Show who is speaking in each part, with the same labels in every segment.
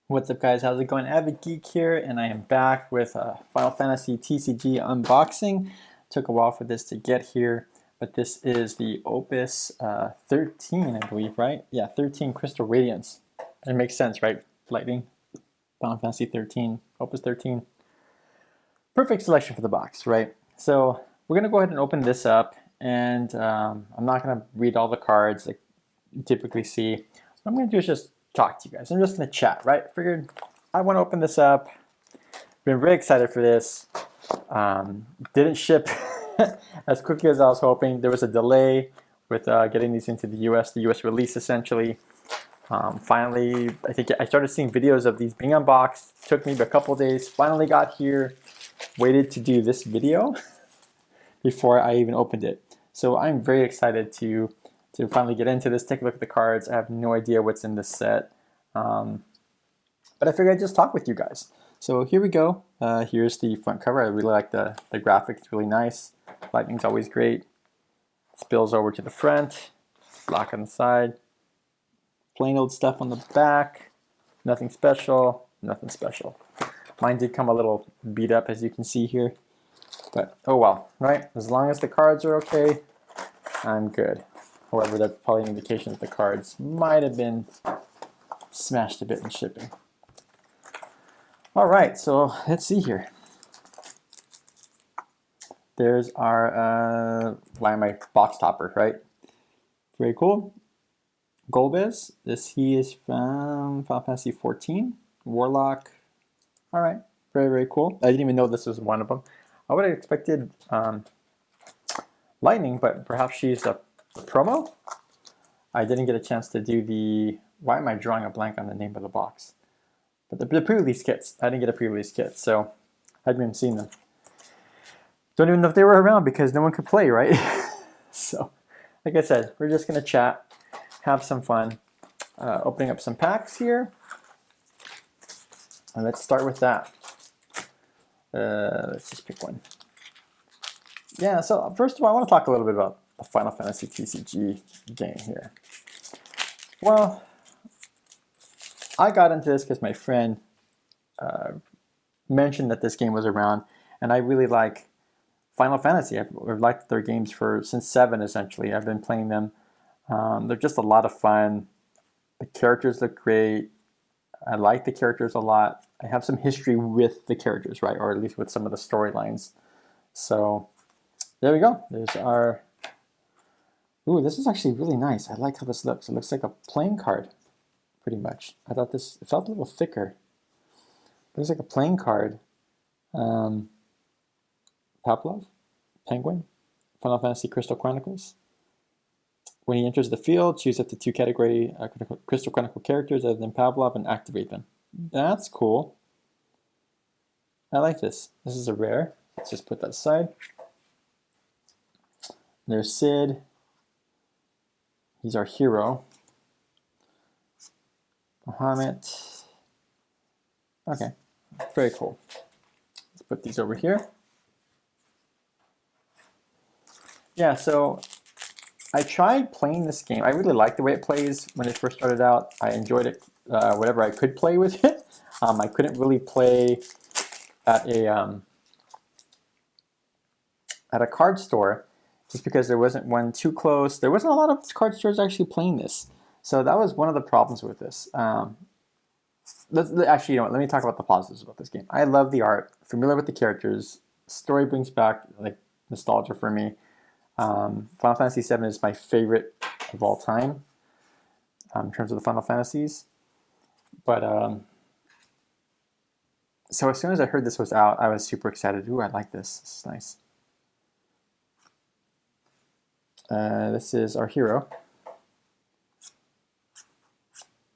Speaker 1: What's up, guys? How's it going? AviddGeek here, and I am back with a Final Fantasy TCG unboxing. Took a while for this to get here, but this is the Opus 13, I believe, right? Yeah, 13 Crystal Radiance. It makes sense, right? Lightning, Final Fantasy 13, Opus 13. Perfect selection for the box, right? So we're gonna go ahead and open this up, and I'm not gonna read all the cards like you typically see. What I'm gonna do is just talk to you guys. I'm just gonna chat, right? Figured I want to open this up. Been very excited for this. Didn't ship as quickly as I was hoping. There was a delay with getting these into the US release essentially. Finally, I think I started seeing videos of these being unboxed. Took me a couple days. Finally got here. Waited to do this video before I even opened it. So I'm very excited to finally get into this, take a look at the cards. I have no idea what's in this set. But I figured I'd just talk with you guys. So here we go. Here's the front cover. I really like the graphic. It's really nice. Lightning's always great. Spills over to the front. Block on the side. Plain old stuff on the back. Nothing special. Nothing special. Mine did come a little beat up, as you can see here. But oh well, right? As long as the cards are okay, I'm good. However, that's probably an indication that the cards might have been smashed a bit in shipping. All right, so let's see here. There's our my box topper, right? Very cool. Golbez, he is from Final Fantasy 14. Warlock. All right, very, very cool. I didn't even know this was one of them. I would have expected Lightning, but perhaps she's a promo? I didn't get a chance to do the... Why am I drawing a blank on the name of the box? But the pre-release kits. I didn't get a pre-release kit, so I hadn't even seen them. Don't even know if they were around because no one could play, right? So, like I said, we're just going to chat, have some fun, opening up some packs here. And let's start with that. Let's just pick one. Yeah, so first of all, I want to talk a little bit about the Final Fantasy TCG game here. Well, I got into this because my friend mentioned that this game was around, and I really like Final Fantasy. I've liked their games since 7, essentially. I've been playing them. They're just a lot of fun. The characters look great. I like the characters a lot. I have some history with the characters, right? Or at least with some of the storylines. So there we go. There's our... Ooh, this is actually really nice. I like how this looks. It looks like a playing card, pretty much. I thought it felt a little thicker. It looks like a playing card. Pavlov, Penguin, Final Fantasy Crystal Chronicles. When he enters the field, choose up to 2 category Crystal Chronicle characters other than Pavlov and activate them. That's cool. I like this. This is a rare. Let's just put that aside. There's Sid. He's our hero. Bahamut. Okay, very cool. Let's put these over here. Yeah, so I tried playing this game. I really liked the way it plays when it first started out. I enjoyed it, whatever I could play with it. I couldn't really play at a card store just because there wasn't one too close. There wasn't a lot of card stores actually playing this. So that was one of the problems with this. Actually, you know what, let me talk about the positives about this game. I love the art, familiar with the characters. Story brings back like nostalgia for me. Final Fantasy VII is my favorite of all time in terms of the Final Fantasies. But so as soon as I heard this was out, I was super excited. Ooh, I like this. This is nice. This is our hero.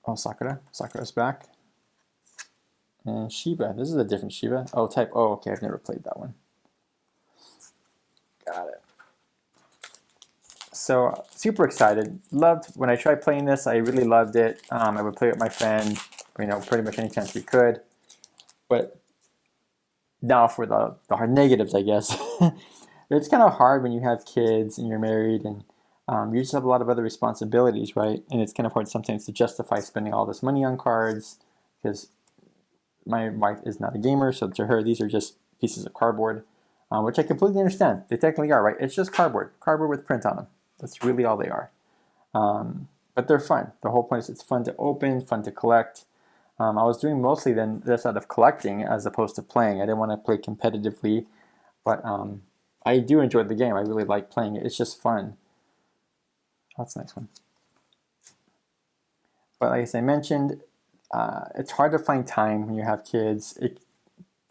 Speaker 1: Oh, Sakura. Sakura's back. And Shiba. This is a different Shiba. Oh, type O. Okay, I've never played that one. Got it. So, super excited. Loved, when I tried playing this, I really loved it. I would play with my friend, you know, pretty much any chance we could. But now for the hard negatives, I guess. It's kind of hard when you have kids and you're married and you just have a lot of other responsibilities, right? And it's kind of hard sometimes to justify spending all this money on cards because my wife is not a gamer, so to her, these are just pieces of cardboard, which I completely understand. They technically are, right? It's just cardboard with print on them. That's really all they are. But they're fun. The whole point is it's fun to open, fun to collect. I was doing mostly then this out of collecting as opposed to playing. I didn't want to play competitively, but I do enjoy the game. I really like playing it. It's just fun. Oh, that's a nice one. But like as I mentioned, it's hard to find time when you have kids.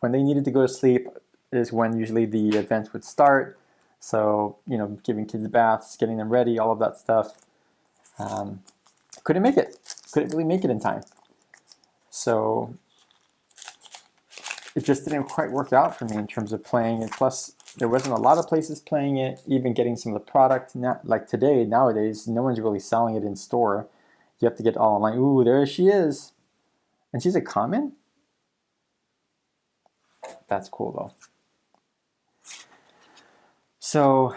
Speaker 1: When they needed to go to sleep is when usually the events would start. So, you know, giving kids baths, getting them ready, all of that stuff. Couldn't make it. Couldn't really make it in time. So it just didn't quite work out for me in terms of playing. And plus, there wasn't a lot of places playing it, even getting some of the product. Like nowadays, no one's really selling it in store. You have to get all online. Ooh, there she is. And she's a common? That's cool, though. So,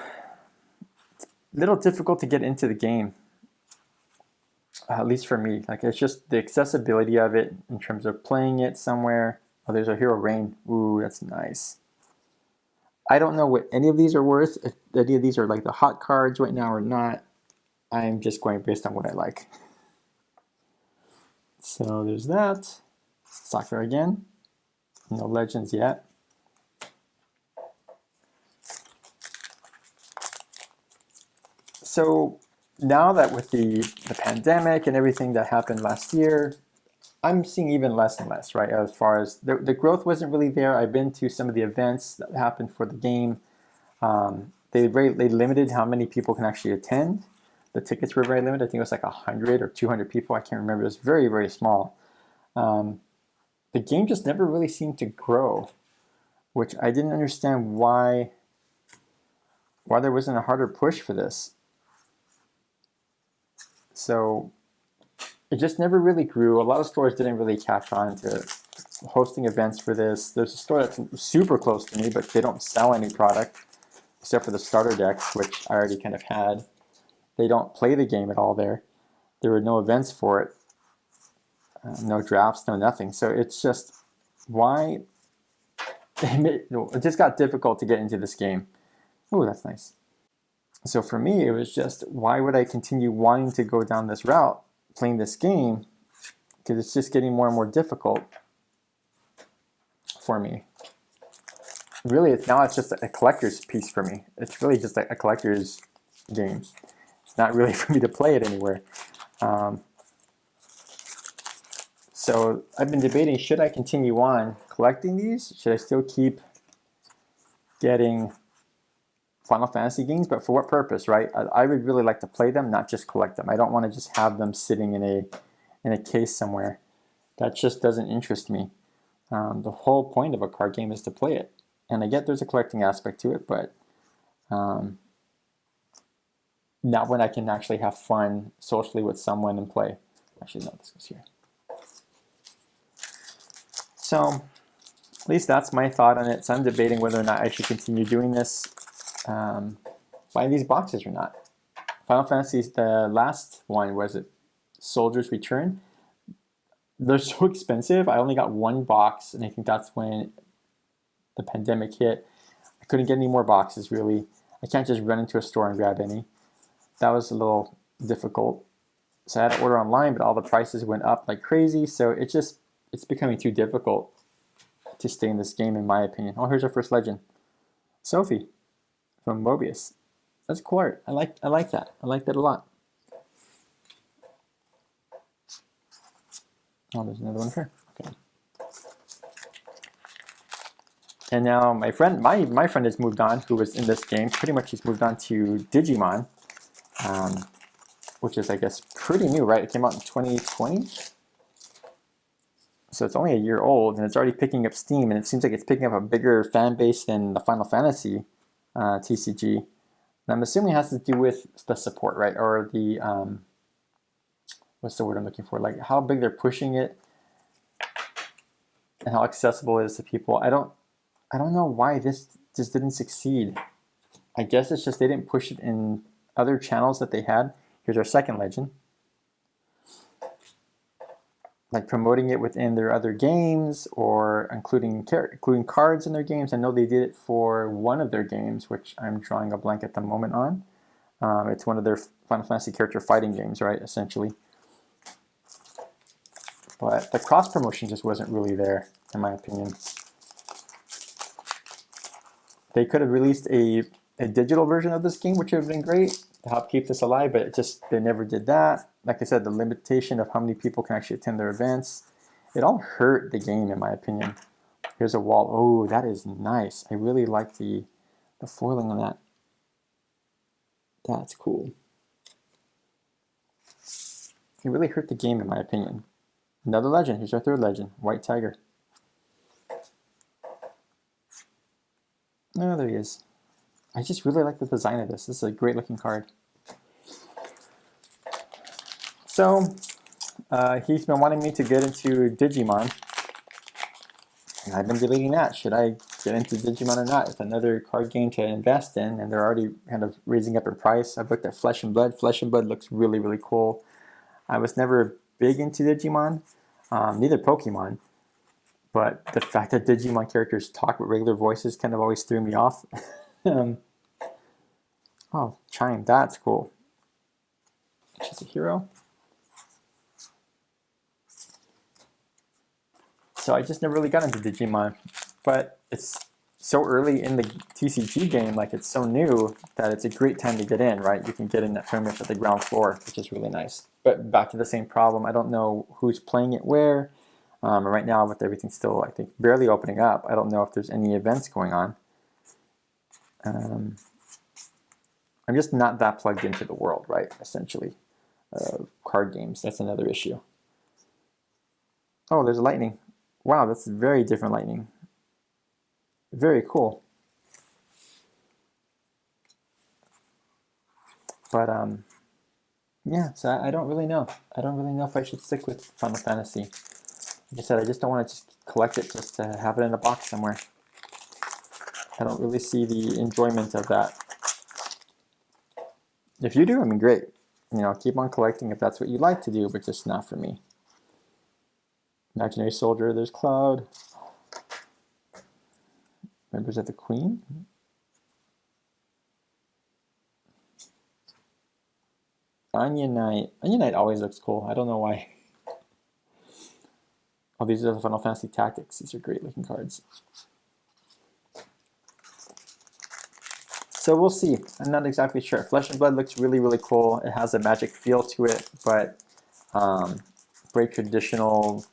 Speaker 1: it's a little difficult to get into the game. At least for me. Like, it's just the accessibility of it in terms of playing it somewhere. Oh, there's a Hero Rain. Ooh, that's nice. I don't know what any of these are worth. If any of these are like the hot cards right now or not. I'm just going based on what I like. So there's that. Soccer again. No legends yet. So now that with the pandemic and everything that happened last year, I'm seeing even less and less, right? As far as the growth wasn't really there. I've been to some of the events that happened for the game. They limited how many people can actually attend. The tickets were very limited. I think it was like 100 or 200 people. I can't remember. It was very, very small. The game just never really seemed to grow, which I didn't understand why there wasn't a harder push for this. So it just never really grew. A lot of stores didn't really catch on to hosting events for this. There's a store that's super close to me, but they don't sell any product except for the starter decks, which I already kind of had. They don't play the game at all there. There were no events for it. No drafts, no nothing. So it's just why it just got difficult to get into this game. Oh, that's nice. So for me, it was just why would I continue wanting to go down this route, playing this game, because it's just getting more and more difficult for me. Really, it's just a collector's piece for me. It's really just a collector's game. It's not really for me to play it anywhere. So I've been debating, should I continue on collecting these? Should I still keep getting Final Fantasy games? But for what purpose, right? I would really like to play them, not just collect them. I don't want to just have them sitting in a case somewhere. That just doesn't interest me. The whole point of a card game is to play it. And I get there's a collecting aspect to it, but not when I can actually have fun socially with someone and play. Actually, no, this goes here. So at least that's my thought on it. So I'm debating whether or not I should continue doing this, buying these boxes or not. Final Fantasy, the last one, was it Soldier's Return? They're so expensive. I only got one box, and I think that's when the pandemic hit. I couldn't get any more boxes, really. I can't just run into a store and grab any. That was a little difficult. So I had to order online, but all the prices went up like crazy. So it's becoming too difficult to stay in this game, in my opinion. Oh, here's our first legend. Sophie from Mobius. That's cool art. I like that. I like that a lot. Oh, there's another one here. Okay. And now my friend has moved on, who was in this game. Pretty much he's moved on to Digimon, which is, I guess, pretty new, right? It came out in 2020. So it's only a year old, and it's already picking up steam, and it seems like it's picking up a bigger fan base than the Final Fantasy TCG. And I'm assuming it has to do with the support, right? Or the, what's the word I'm looking for? Like how big they're pushing it and how accessible it is to people. I don't know why this just didn't succeed. I guess it's just they didn't push it in other channels that they had. Here's our second legend. like promoting it within their other games or including cards in their games. I know they did it for one of their games, which I'm drawing a blank at the moment on. It's one of their Final Fantasy character fighting games, right, essentially. But the cross promotion just wasn't really there, in my opinion. They could have released a digital version of this game, which would have been great to help keep this alive, but they never did that. Like I said, the limitation of how many people can actually attend their events, it all hurt the game, in my opinion. Here's a wall. Oh, that is nice. I really like the foiling on that. That's cool. It really hurt the game, in my opinion. Another legend. Here's our third legend, White Tiger. Oh, there he is. I just really like the design of this. This is a great looking card. So, he's been wanting me to get into Digimon. And I've been debating that. Should I get into Digimon or not? It's another card game to invest in, and they're already kind of raising up in price. I've looked at Flesh and Blood. Flesh and Blood looks really, really cool. I was never big into Digimon, neither Pokemon. But the fact that Digimon characters talk with regular voices kind of always threw me off. Oh, Chime, that's cool. She's a hero. So I just never really got into Digimon. But it's so early in the TCG game, like it's so new, that it's a great time to get in, right? You can get in pretty much at the ground floor, which is really nice. But back to the same problem, I don't know who's playing it where. Right now, with everything still, I think, barely opening up, I don't know if there's any events going on. I'm just not that plugged into the world, right, essentially. Card games, that's another issue. Oh, there's lightning. Wow, that's very different lightning. Very cool. But, yeah, so I don't really know. I don't really know if I should stick with Final Fantasy. Like I said, I just don't want to just collect it just to have it in a box somewhere. I don't really see the enjoyment of that. If you do, I mean, great. You know, keep on collecting if that's what you like to do, but just not for me. Imaginary Soldier, there's Cloud. Members of the Queen. Onion Knight. Onion Knight always looks cool. I don't know why. Oh, these are the Final Fantasy Tactics. These are great looking cards. So we'll see. I'm not exactly sure. Flesh and Blood looks really, really cool. It has a magic feel to it, but very traditional,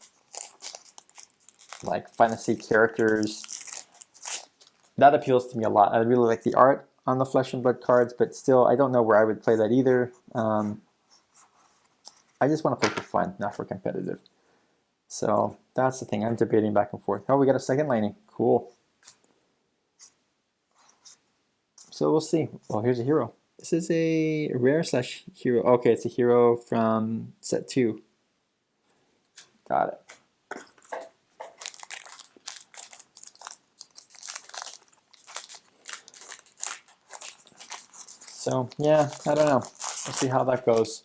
Speaker 1: like fantasy characters. That appeals to me a lot. I really like the art on the Flesh and Blood cards, but still, I don't know where I would play that either. I just want to play for fun, not for competitive. So that's the thing. I'm debating back and forth. Oh, we got a second lightning. Cool. So we'll see. Well, here's a hero. This is a rare / hero. Okay, it's a hero from set 2. Got it. So yeah, I don't know. We'll see how that goes.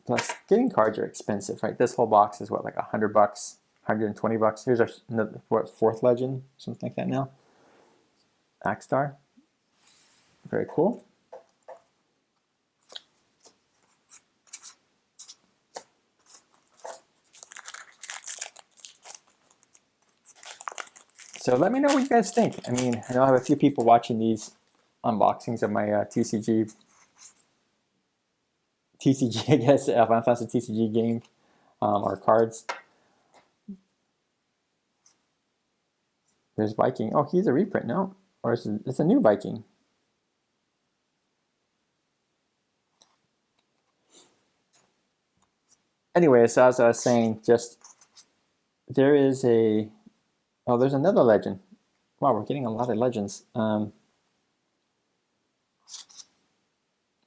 Speaker 1: Plus, getting cards are expensive, right? This whole box is what, like $100, $120. Here's our fourth legend, something like that now. Axstar, very cool. So let me know what you guys think. I mean, I know I have a few people watching these unboxings of my TCG, I guess, Final Fantasy TCG game or cards. There's Viking. Oh, he's a reprint, no? Or it's a new Viking. Anyway, so as I was saying, just there is a... Oh, there's another legend. Wow, we're getting a lot of legends.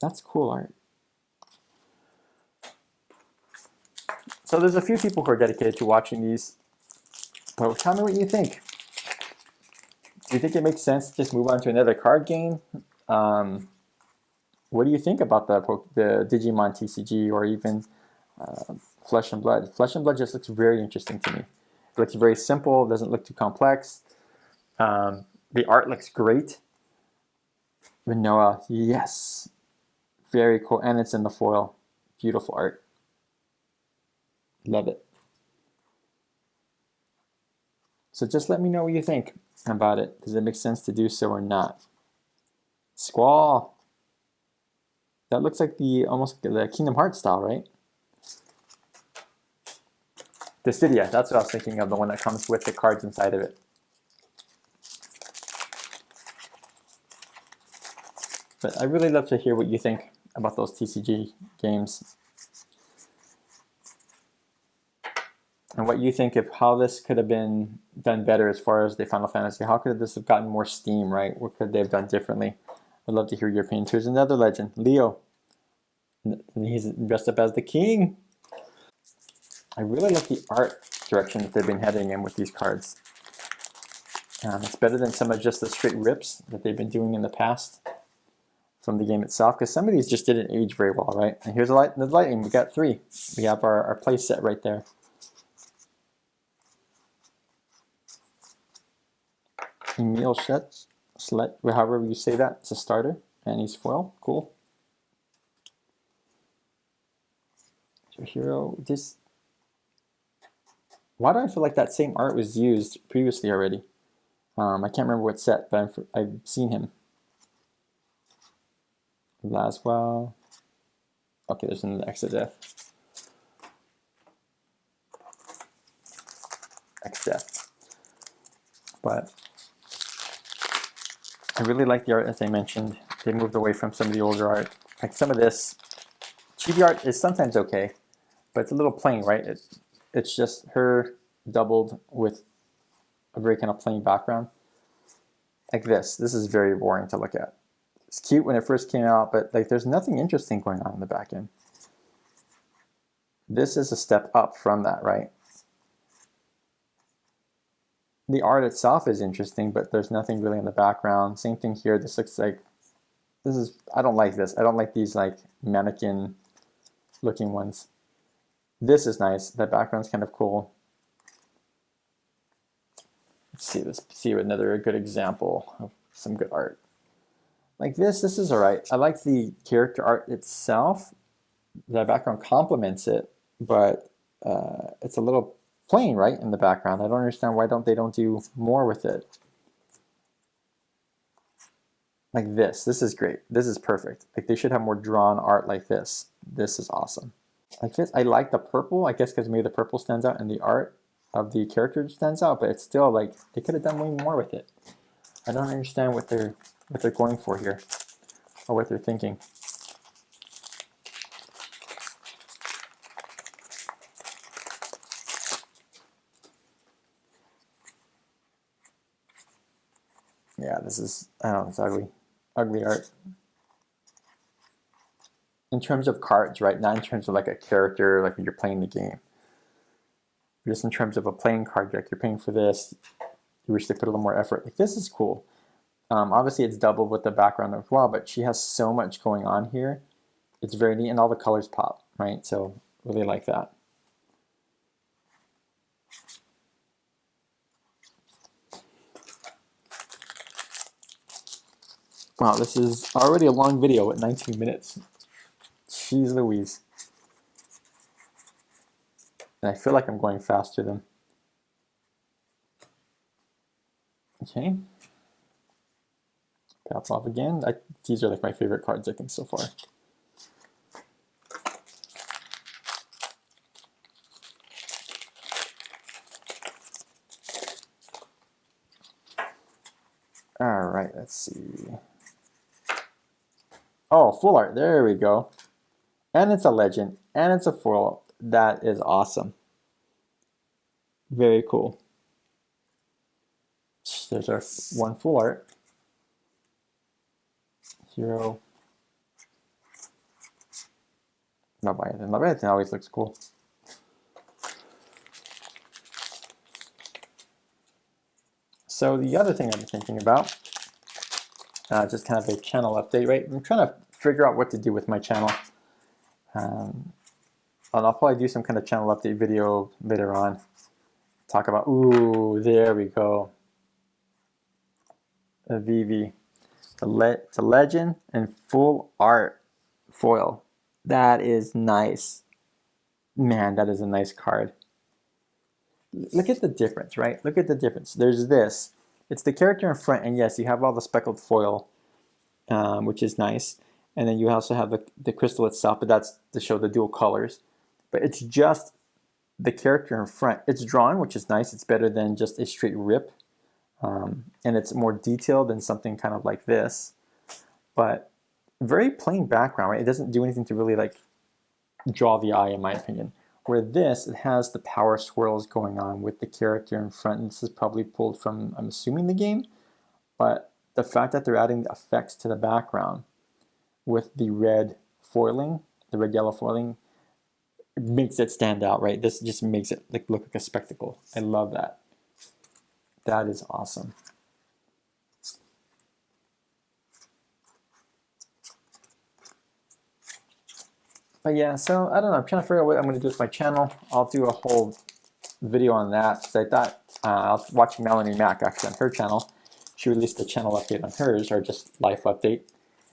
Speaker 1: That's cool art. So there's a few people who are dedicated to watching these. Well, tell me what you think. Do you think it makes sense to just move on to another card game? what do you think about the Digimon TCG or even Flesh and Blood? Flesh and Blood just looks very interesting to me. It looks very simple, doesn't look too complex. The art looks great. Manoa, yes. Very cool. And it's in the foil. Beautiful art. Love it. So just let me know what you think about it. Does it make sense to do so or not? Squall. That looks like almost the Kingdom Hearts style, right? Dissidia, that's what I was thinking of, the one that comes with the cards inside of it. But I really love to hear what you think about those TCG games. And what you think of how this could have been done better as far as the Final Fantasy. How could this have gotten more steam, right? What could they have done differently? I'd love to hear your opinion. Here's another legend, Leo. He's dressed up as the king. I really like the art direction that they've been heading in with these cards. It's better than some of just the straight rips that they've been doing in the past from the game itself, because some of these just didn't age very well, right? And here's the lightning. We got 3. We have our play set right there. Emil Slet, however you say that, it's a starter, and he's foil. Cool. Your hero. Why do I feel like that same art was used previously already? I can't remember what set, but I've seen him. Laswell. Okay, there's an Exdeath. Exdeath. But I really like the art, as I mentioned. They moved away from some of the older art. Like some of this chibi art is sometimes okay, but it's a little plain, right? It's just her doubled with a very kind of plain background. Like this. This is very boring to look at. It's cute when it first came out, but like there's nothing interesting going on in the back end. This is a step up from that, right? The art itself is interesting, but there's nothing really in the background. Same thing here. This looks like, I don't like this. I don't like these like mannequin looking ones. This is nice. That background's kind of cool. Let's see another good example of some good art. Like this is all right. I like the character art itself. The background complements it, but it's a little plain, right, in the background. I don't understand why they don't do more with it. Like this is great. This is perfect. Like they should have more drawn art like this. This is awesome. Like this, I like the purple, I guess because maybe the purple stands out and the art of the character stands out, but it's still like they could have done way more with it. I don't understand what they're going for here or what they're thinking. Yeah, this is, I don't know, it's ugly. Ugly art. In terms of cards, right? Not in terms of like a character, like when you're playing the game. Just in terms of a playing card deck, you're paying for this. You wish they put a little more effort. Like this is cool. Obviously, it's doubled with the background as well, but she has so much going on here. It's very neat, and all the colors pop, right? So really like that. Wow, this is already a long video at 19 minutes. Jeez Louise. And I feel like I'm going faster than. Okay. Paths off again. These are like my favorite cards, I think, so far. All right, let's see. Oh, full art. There we go. And it's a legend. And it's a foil. That is awesome. Very cool. There's our one full art. Hero. Leviathan. Leviathan always looks cool. So the other thing I've been thinking about, just kind of a channel update, right? I'm trying to figure out what to do with my channel. And I'll probably do some kind of channel update video later on. Talk about, ooh, there we go. A VV. It's a legend and full art foil. That is nice. Man, that is a nice card. Look at the difference, right? Look at the difference. There's this. It's the character in front, and yes, you have all the speckled foil, which is nice. And then you also have the crystal itself, but that's to show the dual colors. But it's just the character in front. It's drawn, which is nice. It's better than just a straight rip. And it's more detailed than something kind of like this. But very plain background, right? It doesn't do anything to really like draw the eye, in my opinion. Where this, it has the power swirls going on with the character in front. And this is probably pulled from, I'm assuming, the game. But the fact that they're adding the effects to the background with the red foiling, the red-yellow foiling, it makes it stand out, right? This just makes it like look like a spectacle. I love that. That is awesome. But yeah, so I don't know. I'm trying to figure out what I'm going to do with my channel. I'll do a whole video on that because I thought I was watching Melanie Mack actually on her channel. She released a channel update on hers, or just life update,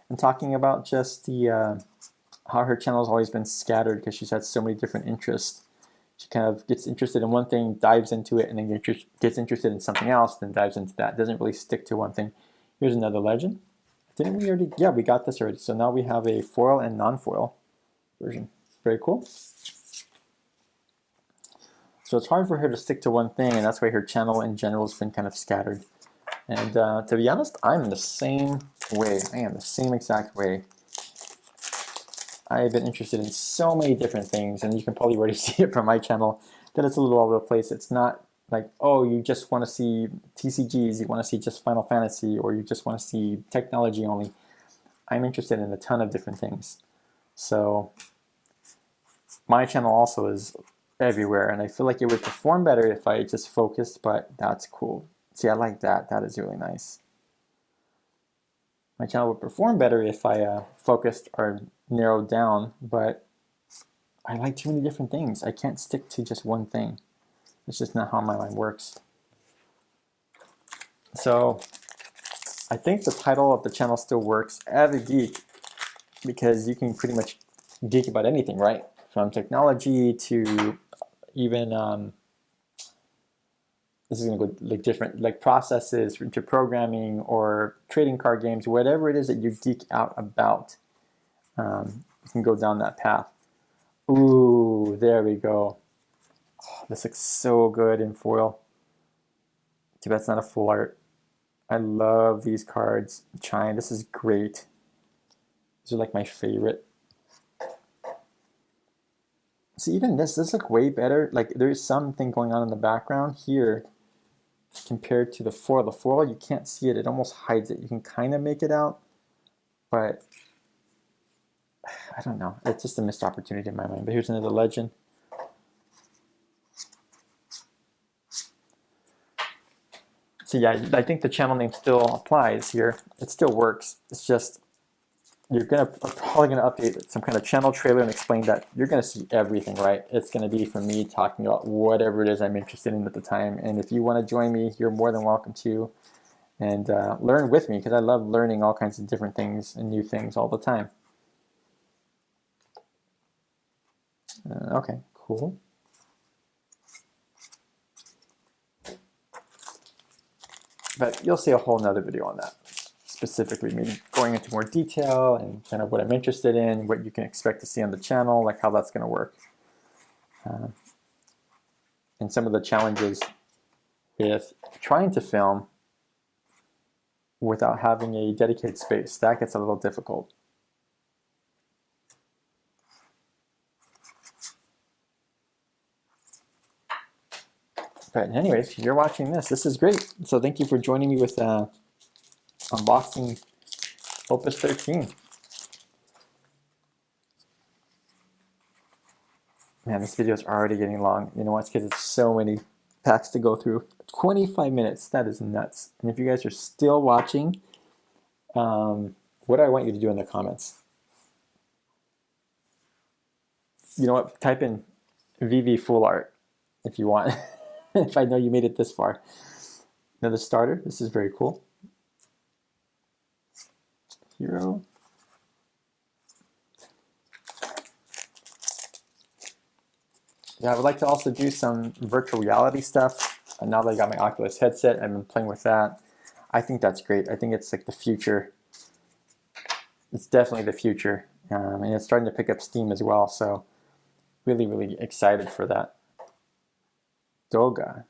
Speaker 1: and talking about just the how her channel has always been scattered because she's had so many different interests. She kind of gets interested in one thing, dives into it, and then gets interested in something else, then dives into that. Doesn't really stick to one thing. Here's another legend. Didn't we already? Yeah, we got this already. So now we have a foil and non-foil version. Very cool. So it's hard for her to stick to one thing, and that's why her channel in general has been kind of scattered. And to be honest, I'm the same way. I am the same exact way. I've been interested in so many different things, and you can probably already see it from my channel that it's a little all over the place. It's not like, oh, you just want to see TCGs, you want to see just Final Fantasy, or you just want to see technology only. I'm interested in a ton of different things. So my channel also is everywhere, and I feel like it would perform better if I just focused, but that's cool. See, I like that. That is really nice. My channel would perform better if I focused or narrowed down, but I like too many different things. I can't stick to just one thing. It's just not how my mind works. So I think the title of the channel still works, AviddGeek, because you can pretty much geek about anything, right? From technology to even this is going to go like different, like processes to programming or trading card games, whatever it is that you geek out about. You can go down that path. Ooh, there we go. Oh, this looks so good in foil. Too bad it's not a full art. I love these cards. Chime, this is great. These are like my favorite. See, even this looks way better. Like there's something going on in the background here compared to the foil. The foil, you can't see it. It almost hides it. You can kind of make it out, but I don't know. It's just a missed opportunity in my mind. But here's another legend. So yeah, I think the channel name still applies here. It still works. It's just you're probably gonna update some kind of channel trailer and explain that you're gonna see everything, right? It's gonna be from me talking about whatever it is I'm interested in at the time. And if you want to join me, you're more than welcome to, and learn with me because I love learning all kinds of different things and new things all the time. Okay, cool. But you'll see a whole nother video on that. Specifically, maybe going into more detail and kind of what I'm interested in, what you can expect to see on the channel, like how that's going to work. And some of the challenges with trying to film without having a dedicated space. That gets a little difficult. But anyways, you're watching this. This is great. So thank you for joining me with unboxing Opus 13. Man, this video is already getting long. You know why? It's because it's so many packs to go through. 25 minutes. That is nuts. And if you guys are still watching, what do I want you to do in the comments? You know what? Type in VV full art if you want. If I know you made it this far. Another starter. This is very cool. Hero. Yeah, I would like to also do some virtual reality stuff. And now that I got my Oculus headset, I've been playing with that. I think that's great. I think it's like the future. It's definitely the future. And it's starting to pick up steam as well. So really, really excited for that. Doga.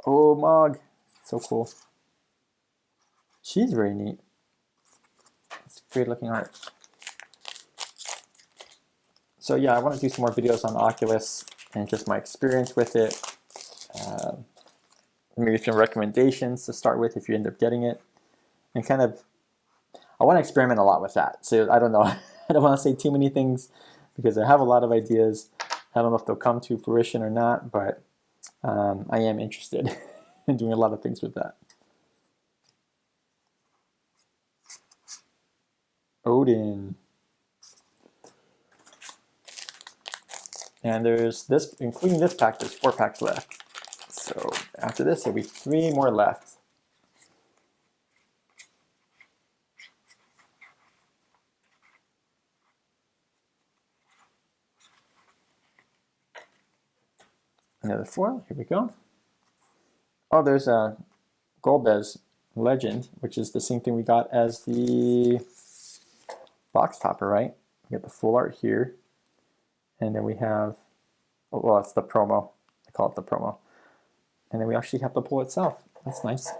Speaker 1: Oh, Mog. So cool. She's very neat. It's great looking art. So yeah, I want to do some more videos on Oculus and just my experience with it. Maybe some recommendations to start with if you end up getting it. And kind of, I want to experiment a lot with that. So I don't know. I don't want to say too many things because I have a lot of ideas. I don't know if they'll come to fruition or not, but I am interested in doing a lot of things with that. Odin. And there's this, including this pack, there's 4 packs left. So after this, there'll be 3 more left. Another foil, here we go. Oh, there's a Golbez Legend, which is the same thing we got as the box topper, right? We got the full art here. And then we have, well, it's the promo. I call it the promo. And then we actually have the pull itself. That's nice.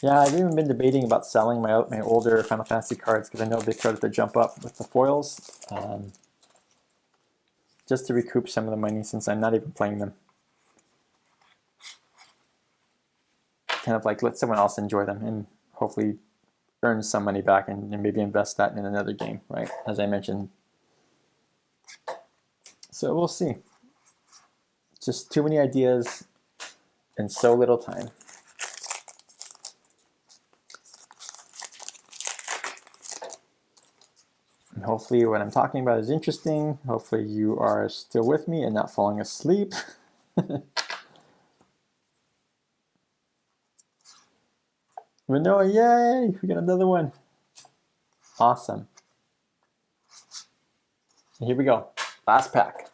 Speaker 1: Yeah, I've even been debating about selling my older Final Fantasy cards because I know they started to jump up with the foils. Just to recoup some of the money since I'm not even playing them. Kind of like let someone else enjoy them and hopefully earn some money back and maybe invest that in another game, right? As I mentioned. So we'll see. Just too many ideas and so little time. And hopefully what I'm talking about is interesting. Hopefully you are still with me and not falling asleep. Manoa, yay! We got another one. Awesome. And here we go. Last pack.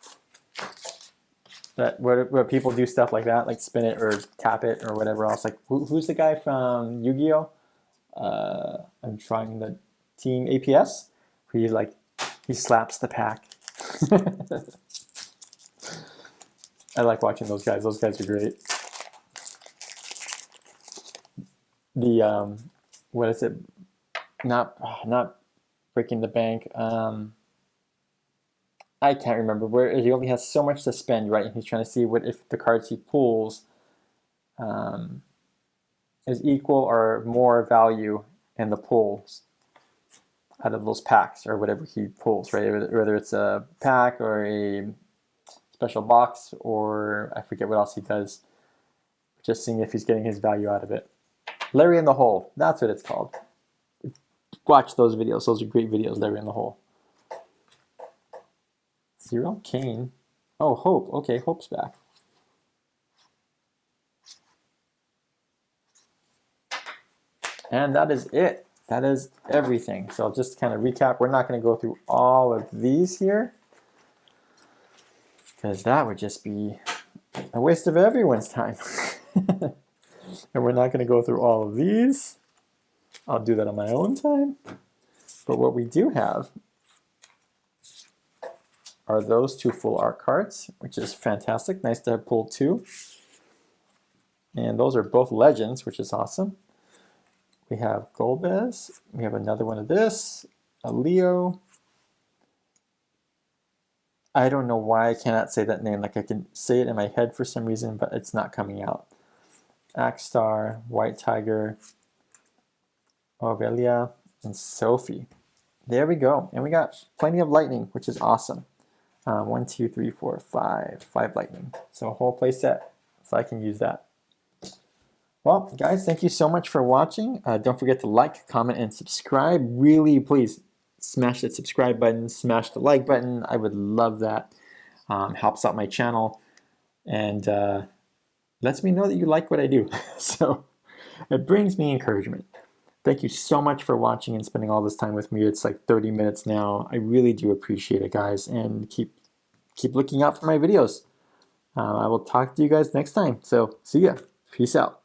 Speaker 1: That where people do stuff like that, like spin it or tap it or whatever else. Like who's the guy from Yu-Gi-Oh? I'm trying the team APS. He slaps the pack. I like watching those guys. Those guys are great. The what is it? Not breaking the bank. I can't remember where he only has so much to spend, right? And he's trying to see what if the cards he pulls is equal or more value in the pulls out of those packs or whatever he pulls, right? Whether it's a pack or a special box or I forget what else he does. Just seeing if he's getting his value out of it. Larry in the Hole, that's what it's called. Watch those videos. Those are great videos, Larry in the Hole. Zero, Kane. Oh, Hope. Okay, Hope's back. And that is it. That is everything. So I'll just kind of recap. We're not going to go through all of these here because that would just be a waste of everyone's time. And we're not going to go through all of these. I'll do that on my own time. But what we do have are those 2 full art cards, which is fantastic. Nice to have pulled 2. And those are both legends, which is awesome. We have Golbez. We have another one of this, a Leo. I don't know why I cannot say that name. Like I can say it in my head for some reason, but it's not coming out. Axstar, White Tiger, Aurelia, and Sophie. There we go. And we got plenty of lightning, which is awesome. 1, 2, 3, 4, 5. 5 lightning. So a whole play set. so I can use that. Well, guys, thank you so much for watching. Don't forget to like, comment, and subscribe. Really, please smash that subscribe button, smash the like button. I would love that. Helps out my channel and lets me know that you like what I do. So it brings me encouragement. Thank you so much for watching and spending all this time with me. It's like 30 minutes now. I really do appreciate it, guys, and keep looking out for my videos. I will talk to you guys next time. So see ya. Peace out.